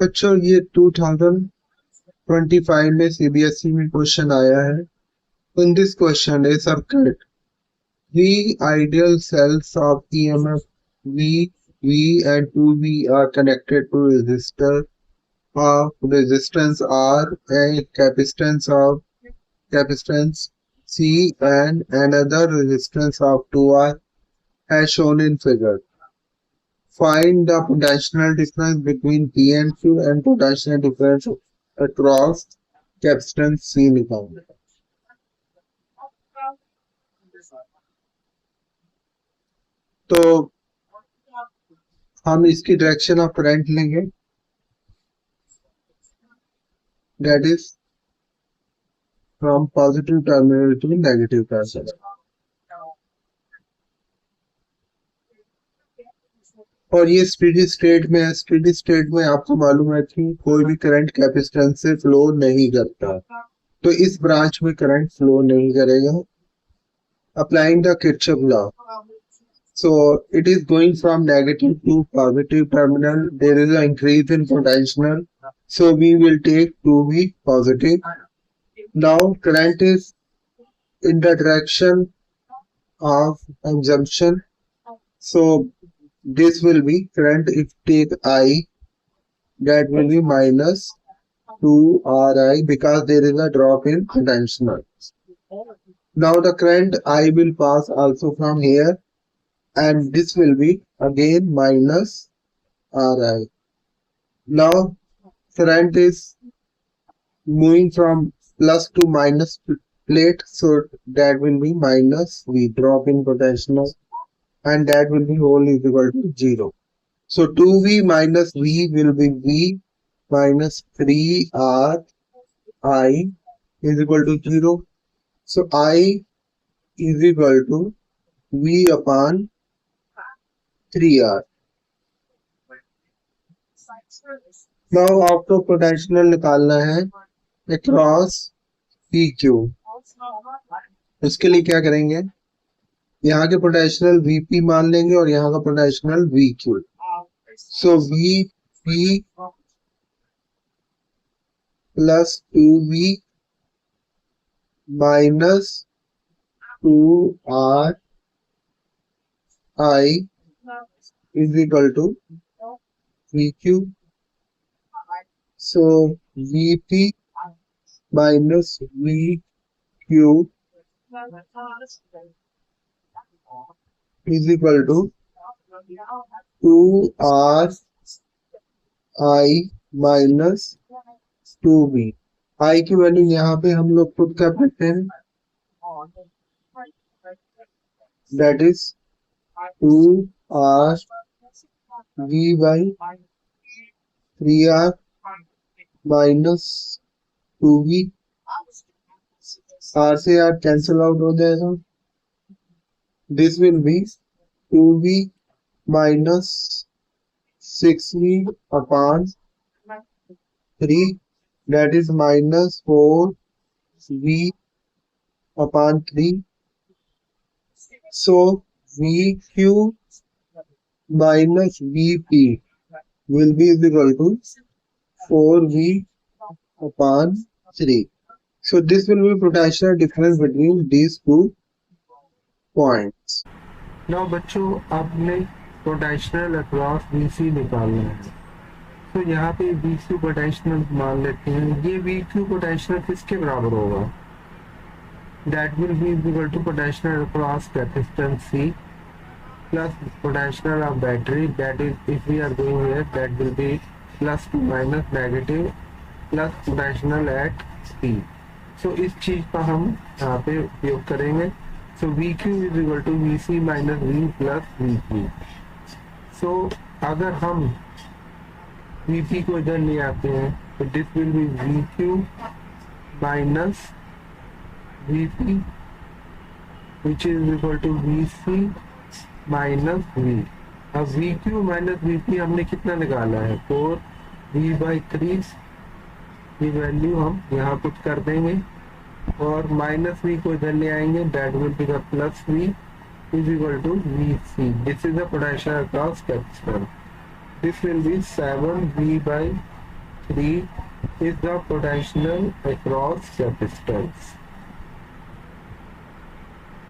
बच्चों ये 2025 में सीबीएसई में क्वेश्चन आया है. In this question, a circuit, three ideal cells of EMF V and 2V are connected to resistor of resistance R and capacitance C and another resistance of 2R as shown in figure. Find the potential difference between P and Q and potential difference across capacitance C निकालना. तो हम इसकी direction of current लेंगे, that is from positive terminal to negative terminal. और ये steady state में है. Steady state में आपको मालूम है कि कोई भी करंट कैपेसिटेंस से फ्लो नहीं करता, तो इस ब्रांच में करंट फ्लो नहीं करेगा. Applying the Kirchhoff law, so it is going from negative to positive terminal. There is an increase in potential, so we will take 2V positive. Now current is in the direction of consumption, so this will be current. If take I, that will be minus 2RI because there is a drop in potential. Now the current I will pass also from here, and this will be again minus Ri. Now current is moving from plus to minus plate, so that will be minus V, drop in potential, and that will be whole is equal to 0. So 2V minus V will be V minus 3R I is equal to 0. So I is equal to V upon 3R. Now आपको potential निकालना है across PQ. उसके लिए क्या करेंगे, यहाँ के potential VP मान लेंगे और यहाँ का potential VQ. So VP plus 2V minus 2RI is equal to VQ. So VP minus VQ is equal to 2RI minus 2V. I की वैल्यू यहाँ पे हम लोग पुट कर देते हैं, that is 2R V by 3R minus 2V. R से R cancel out हो जाएगा. This will be 2V minus 6V upon 3, that is minus 4V upon 3. So VQ minus VP will be equal to 4V upon 3. So this will be potential difference between these two points. Now बच्चों आपने potential across VC निकालना है, तो यहाँ पे VQ potential मान लेते हैं. ये VQ पोटेंशियल किसके बराबर होगा, that will be equal to potential across capacitance C plus potential of battery, that is if we are going here that will be plus to minus negative plus potential at P. So इस चीज का हम यहाँ पे उपयोग करेंगे. So VQ is equal to VC minus V plus VP. So अगर हम VP को इधर ले आते हैं तो this will be VQ minus VP which is equal to VC minus V. अब VQ minus VP हमने कितना निकाला है, 4V by 3. ये वैल्यू हम यहाँ पुट कर देंगे और माइनस V को इधर ले आएंगे, that will be the plus V is equal to VC. This is the potential across capacitor. This will be 7V by 3 is the potential across the distance.